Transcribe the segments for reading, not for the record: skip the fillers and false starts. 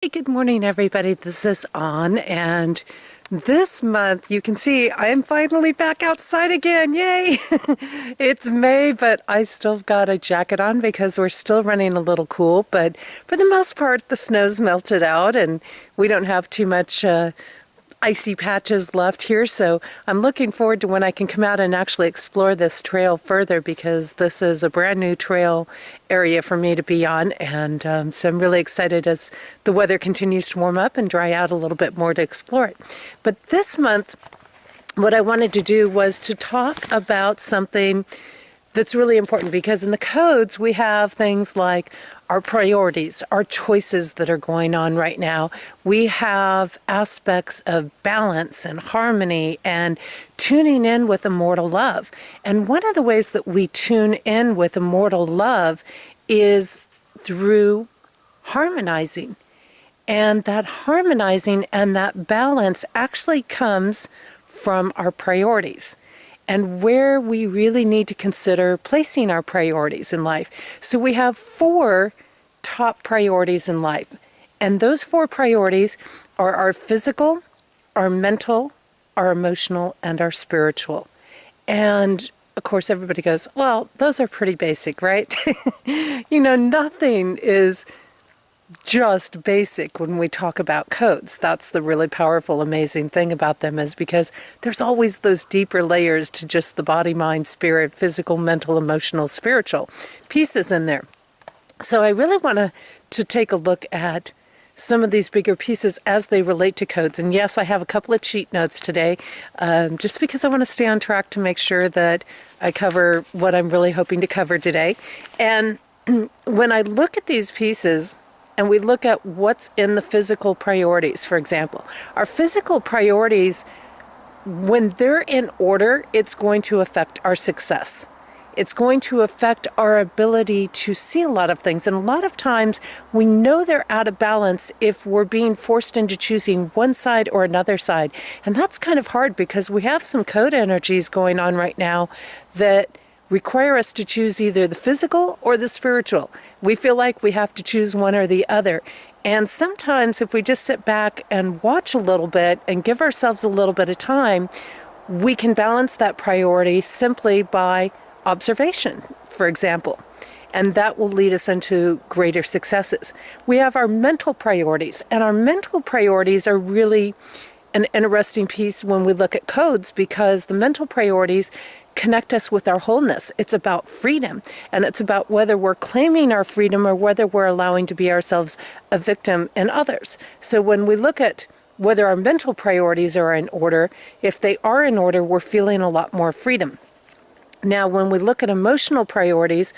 Hey, good morning, everybody. This is On, and this month you can see I am finally back outside again. Yay! It's May, but I still got a jacket on because we're still running a little cool. But for the most part, the snow's melted out, and we don't have too much icy patches left here, so I'm looking forward to when I can come out and actually explore this trail further because this is a brand new trail area for me to be on, and so I'm really excited as the weather continues to warm up and dry out a little bit more to explore it. But this month, what I wanted to do was to talk about something that's really important because in the codes we have things like our priorities, our choices that are going on right now. We have aspects of balance and harmony and tuning in with immortal love. And one of the ways that we tune in with immortal love is through harmonizing. And that harmonizing and that balance actually comes from our priorities and where we really need to consider placing our priorities in life. So we have 4 top priorities in life. And those 4 priorities are our physical, our mental, our emotional, and our spiritual. And of course, everybody goes, well, those are pretty basic, right? Nothing is just basic when we talk about codes. That's the really powerful, amazing thing about them is because there's always those deeper layers to just the body, mind, spirit, physical, mental, emotional, spiritual pieces in there. So I really want to take a look at some of these bigger pieces as they relate to codes. And yes, I have a couple of cheat notes today, just because I want to stay on track to make sure that I cover what I'm really hoping to cover today. And when I look at these pieces, and we look at what's in the physical priorities, for example. Our physical priorities, when they're in order, it's going to affect our success. It's going to affect our ability to see a lot of things. And a lot of times we know they're out of balance if we're being forced into choosing one side or another side. And that's kind of hard because we have some code energies going on right now that require us to choose either the physical or the spiritual. We feel like we have to choose one or the other. And sometimes if we just sit back and watch a little bit and give ourselves a little bit of time, we can balance that priority simply by observation, for example. And that will lead us into greater successes. We have our mental priorities, and our mental priorities are really an interesting piece when we look at codes because the mental priorities connect us with our wholeness. It's about freedom, and it's about whether we're claiming our freedom or whether we're allowing to be ourselves a victim in others. So when we look at whether our mental priorities are in order, if they are in order, we're feeling a lot more freedom. Now, when we look at emotional priorities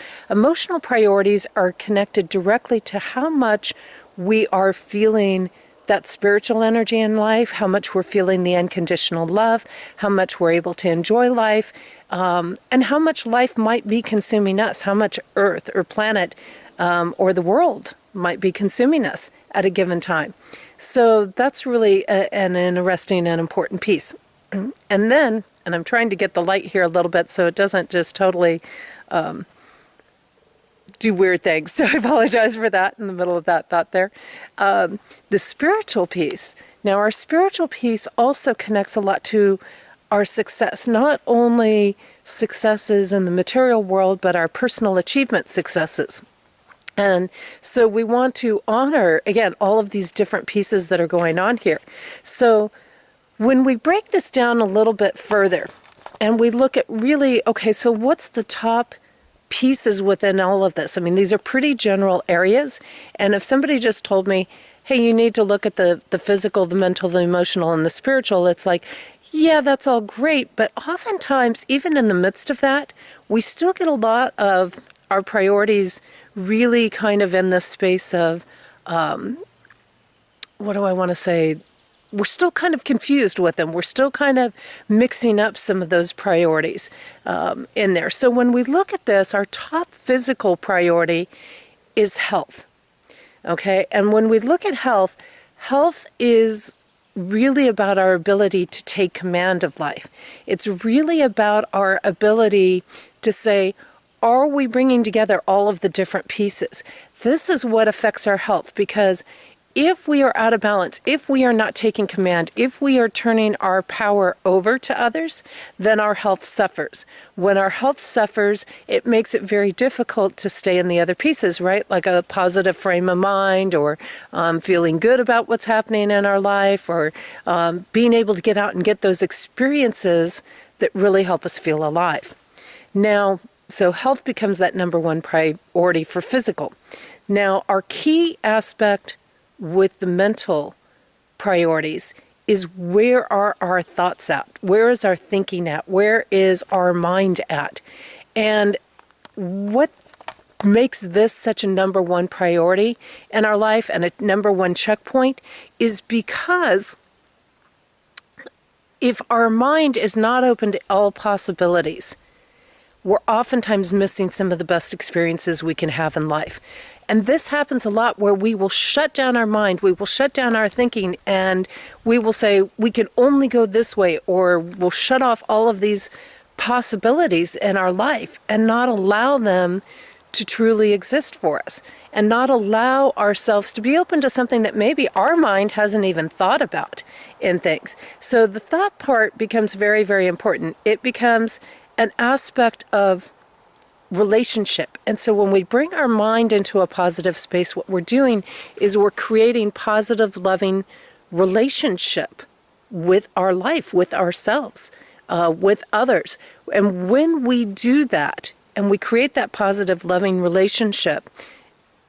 are connected directly to how much we are feeling that spiritual energy in life, how much we're feeling the unconditional love, how much we're able to enjoy life, and how much life might be consuming us, how much Earth or planet or the world might be consuming us at a given time. So that's really an interesting and important piece. And then, and I'm trying to get the light here a little bit so it doesn't just totally do weird things. So I apologize for that in the middle of that thought there. The spiritual piece. Now, our spiritual piece also connects a lot to our success, not only successes in the material world, but our personal achievement successes. And so we want to honor, again, all of these different pieces that are going on here. So when we break this down a little bit further and we look at really, okay, so what's the top pieces within all of this? I mean, these are pretty general areas. And if somebody just told me, hey, you need to look at the physical, the mental, the emotional, and the spiritual, it's like, yeah, that's all great. But oftentimes, even in the midst of that, we still get a lot of our priorities really kind of in this space of, what do I want to say? We're still kind of confused with them. We're still kind of mixing up some of those priorities in there. So when we look at this, our top physical priority is health. Okay? And when we look at health, health is really about our ability to take command of life. It's really about our ability to say, are we bringing together all of the different pieces? This is what affects our health because if we are out of balance, if we are not taking command, if we are turning our power over to others, then our health suffers. When our health suffers, it makes it very difficult to stay in the other pieces, right? Like a positive frame of mind, or feeling good about what's happening in our life, or being able to get out and get those experiences that really help us feel alive. Now, so health becomes that number one priority for physical. Now, our key aspect with the mental priorities is, where are our thoughts at? Where is our thinking at? Where is our mind at? And what makes this such a number one priority in our life and a number one checkpoint is because if our mind is not open to all possibilities, we're oftentimes missing some of the best experiences we can have in life. And this happens a lot, where we will shut down our mind, we will shut down our thinking, and we will say we can only go this way, or we'll shut off all of these possibilities in our life and not allow them to truly exist for us, and not allow ourselves to be open to something that maybe our mind hasn't even thought about in things. So the thought part becomes very, very important. It becomes an aspect of relationship. And so when we bring our mind into a positive space, what we're doing is we're creating positive, loving relationship with our life, with ourselves, with others. And when we do that, and we create that positive, loving relationship,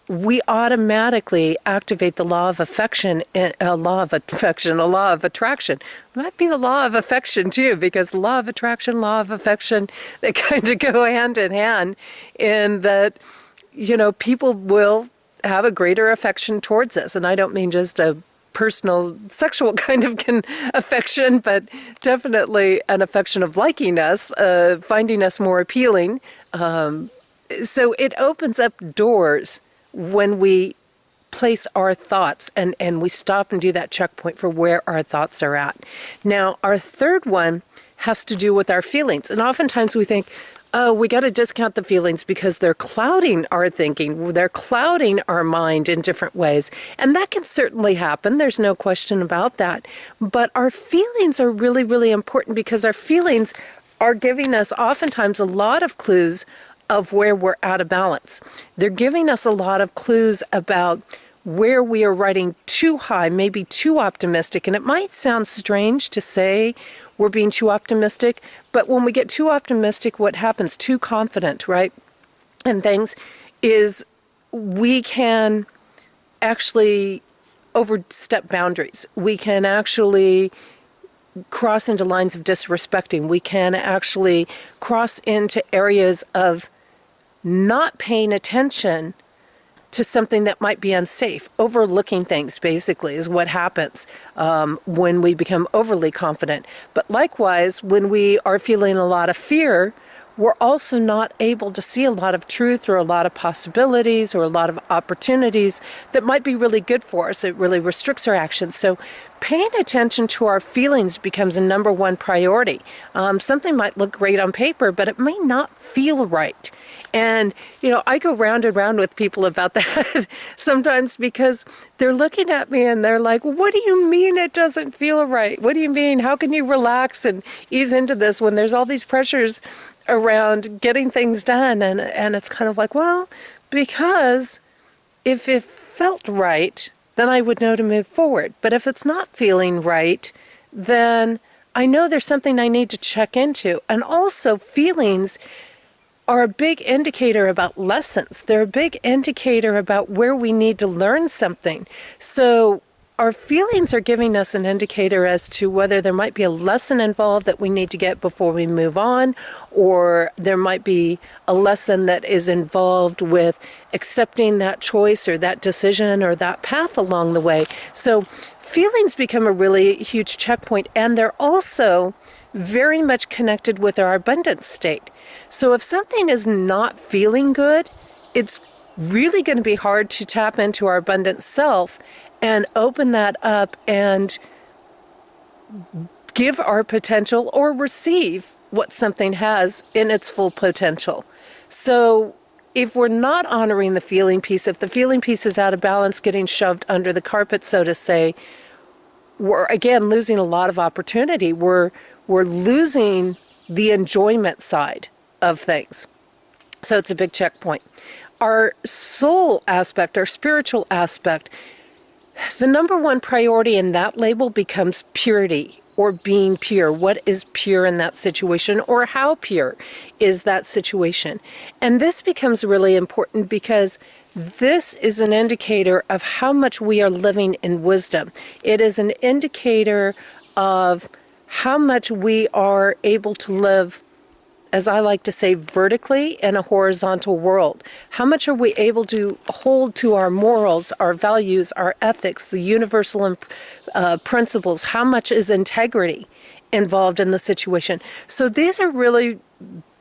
we automatically activate the law of affection, a law of attraction. It might be the law of affection too, because law of attraction, law of affection, they kind of go hand in hand, in that, people will have a greater affection towards us. And I don't mean just a personal sexual kind of affection, but definitely an affection of liking us, finding us more appealing. So it opens up doors when we place our thoughts and we stop and do that checkpoint for where our thoughts are at. Now, our third one has to do with our feelings. And oftentimes we think, oh, we got to discount the feelings because they're clouding our thinking. They're clouding our mind in different ways. And that can certainly happen. There's no question about that. But our feelings are really, really important, because our feelings are giving us oftentimes a lot of clues of where we're out of balance. They're giving us a lot of clues about where we are riding too high, maybe too optimistic. And it might sound strange to say we're being too optimistic, but when we get too optimistic, what happens? Too confident, right? And things is, we can actually overstep boundaries. We can actually cross into lines of disrespecting. We can actually cross into areas of not paying attention to something that might be unsafe. Overlooking things, basically, is what happens when we become overly confident. But likewise, when we are feeling a lot of fear, we're also not able to see a lot of truth, or a lot of possibilities, or a lot of opportunities that might be really good for us. It really restricts our actions. So paying attention to our feelings becomes a number one priority. Something might look great on paper, but it may not feel right. And, I go round and round with people about that sometimes, because they're looking at me and they're like, what do you mean it doesn't feel right? What do you mean? How can you relax and ease into this when there's all these pressures around getting things done? And it's kind of like, well, because if it felt right, then I would know to move forward. But if it's not feeling right, then I know there's something I need to check into. And also, feelings are a big indicator about lessons. They're a big indicator about where we need to learn something. So our feelings are giving us an indicator as to whether there might be a lesson involved that we need to get before we move on, or there might be a lesson that is involved with accepting that choice or that decision or that path along the way. So feelings become a really huge checkpoint, and they're also very much connected with our abundance state. So if something is not feeling good, it's really going to be hard to tap into our abundant self and open that up and give our potential, or receive what something has in its full potential. So if we're not honoring the feeling piece, if the feeling piece is out of balance, getting shoved under the carpet, so to say, we're again losing a lot of opportunity. We're losing the enjoyment side of things. So it's a big checkpoint. Our soul aspect, our spiritual aspect, the number one priority in that label becomes purity, or being pure. What is pure in that situation, or how pure is that situation? And this becomes really important because this is an indicator of how much we are living in wisdom. It is an indicator of how much we are able to live, as I like to say, vertically in a horizontal world. How much are we able to hold to our morals, our values, our ethics, the universal principles? How much is integrity involved in the situation? So these are really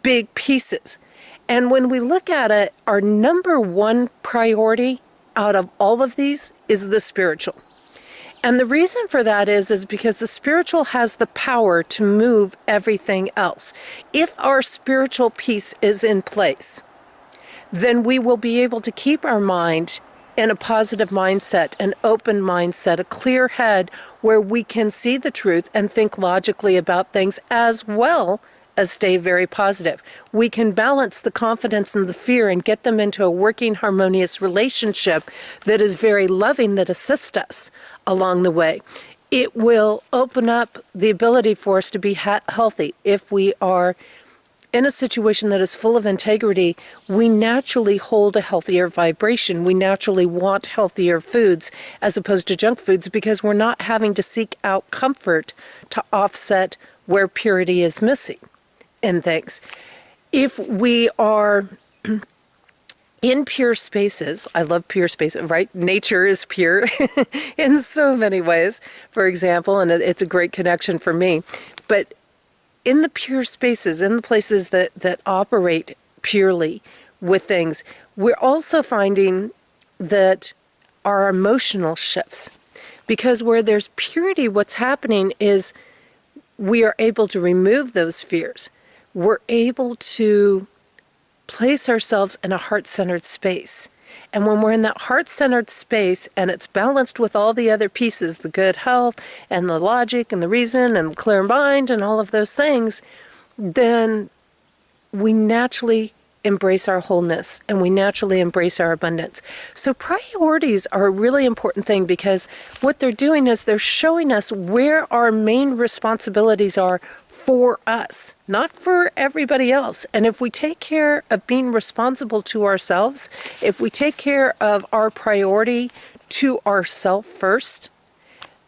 big pieces. And when we look at it, our number one priority out of all of these is the spiritual. And the reason for that is because the spiritual has the power to move everything else. If our spiritual piece is in place, then we will be able to keep our mind in a positive mindset, an open mindset, a clear head where we can see the truth and think logically about things, as well as stay very positive. We can balance the confidence and the fear and get them into a working, harmonious relationship that is very loving, that assists us along the way. It will open up the ability for us to be healthy. If we are in a situation that is full of integrity, we naturally hold a healthier vibration. We naturally want healthier foods as opposed to junk foods, because we're not having to seek out comfort to offset where purity is missing in things. If we are in pure spaces, I love pure spaces, right? Nature is pure in so many ways, for example, and it's a great connection for me. But in the pure spaces, in the places that operate purely with things, we're also finding that our emotional shifts. Because where there's purity, what's happening is we are able to remove those fears. We're able to place ourselves in a heart-centered space. And when we're in that heart-centered space and it's balanced with all the other pieces, the good health and the logic and the reason and the clear mind and all of those things, then we naturally embrace our wholeness and we naturally embrace our abundance. So priorities are a really important thing, because what they're doing is they're showing us where our main responsibilities are for us, not for everybody else. And if we take care of being responsible to ourselves, if we take care of our priority to ourself first,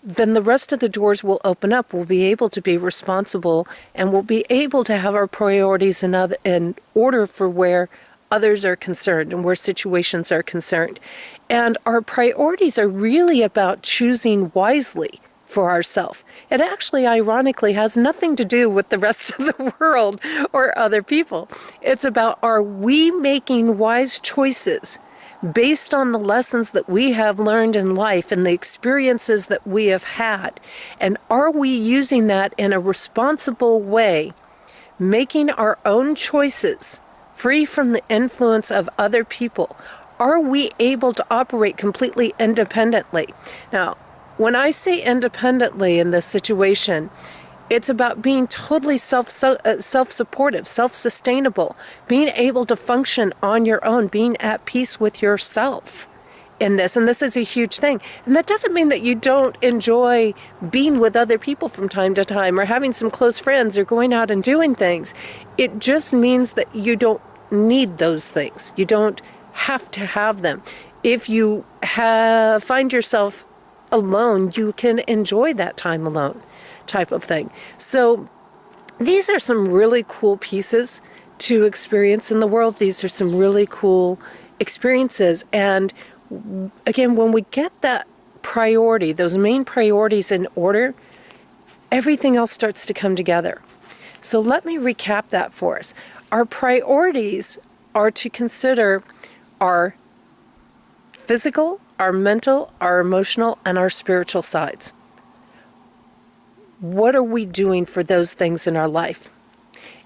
then the rest of the doors will open up. We'll be able to be responsible, and we'll be able to have our priorities in order for where others are concerned and where situations are concerned. And our priorities are really about choosing wisely for ourselves. It actually, ironically, has nothing to do with the rest of the world or other people. It's about, are we making wise choices based on the lessons that we have learned in life and the experiences that we have had? And are we using that in a responsible way, making our own choices free from the influence of other people? Are we able to operate completely independently? Now, when I say independently in this situation, it's about being totally self-supportive, self-sustainable, being able to function on your own, being at peace with yourself in this. And this is a huge thing. And that doesn't mean that you don't enjoy being with other people from time to time, or having some close friends, or going out and doing things. It just means that you don't need those things. You don't have to have them. If you find yourself alone, you can enjoy that time alone, type of thing. So these are some really cool pieces to experience in the world. These are some really cool experiences. And again, when we get that priority, those main priorities in order, everything else starts to come together. So let me recap that for us. Our priorities are to consider our physical, our mental, our emotional, and our spiritual sides. What are we doing for those things in our life?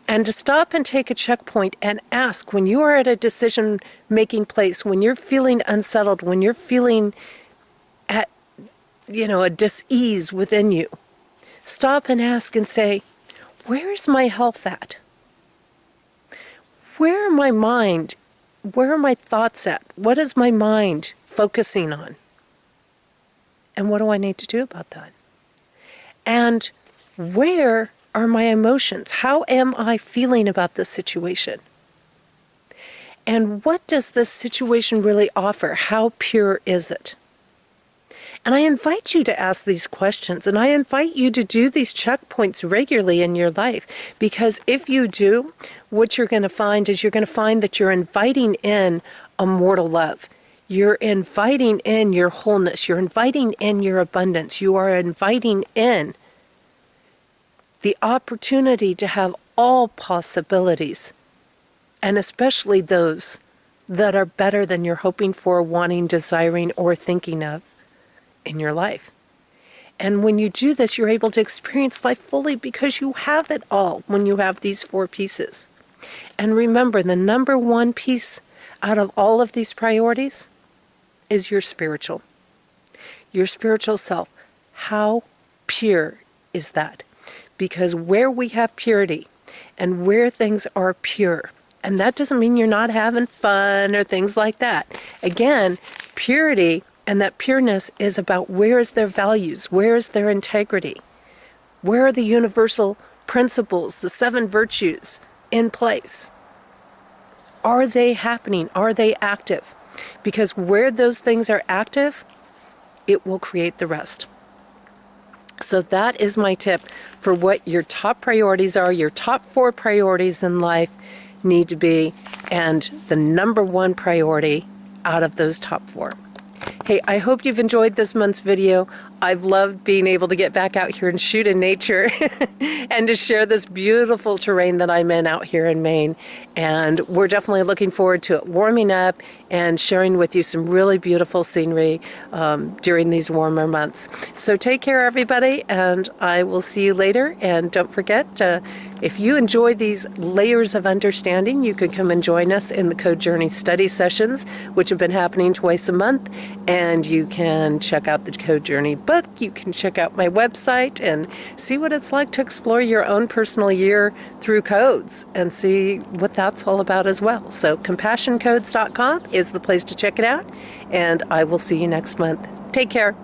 And to stop and take a checkpoint and ask, when you are at a decision-making place, when you're feeling unsettled, when you're feeling at, a dis-ease within you, stop and ask and say, where is my health at? Where are my mind? Where are my thoughts at? What is my mind focusing on? And what do I need to do about that? And where are my emotions? How am I feeling about this situation? And what does this situation really offer? How pure is it? And I invite you to ask these questions, and I invite you to do these checkpoints regularly in your life, because if you do, what you're going to find is you're going to find that you're inviting in a mortal love. You're inviting in your wholeness. You're inviting in your abundance. You are inviting in the opportunity to have all possibilities, and especially those that are better than you're hoping for, wanting, desiring, or thinking of in your life. And when you do this, you're able to experience life fully because you have it all when you have these 4 pieces. And remember, the number 1 piece out of all of these priorities is your spiritual self. How pure is that? Because where we have purity and where things are pure, and that doesn't mean you're not having fun or things like that. Again, purity and that pureness is about where is their values, where is their integrity, where are the universal principles, the 7 virtues in place? Are they happening? Are they active? Because where those things are active, it will create the rest. So that is my tip for what your top priorities are, your top 4 priorities in life need to be, and the number 1 priority out of those top 4. Hey, I hope you've enjoyed this month's video. I've loved being able to get back out here and shoot in nature and to share this beautiful terrain that I'm in out here in Maine. And we're definitely looking forward to it warming up and sharing with you some really beautiful scenery during these warmer months. So take care, everybody, and I will see you later. And don't forget, if you enjoy these layers of understanding, you can come and join us in the Code Journey study sessions, which have been happening twice a month. And you can check out the Code Journey book. You can check out my website and see what it's like to explore your own personal year through codes and see what that's all about as well. So compassioncodes.com is the place to check it out. And I will see you next month. Take care.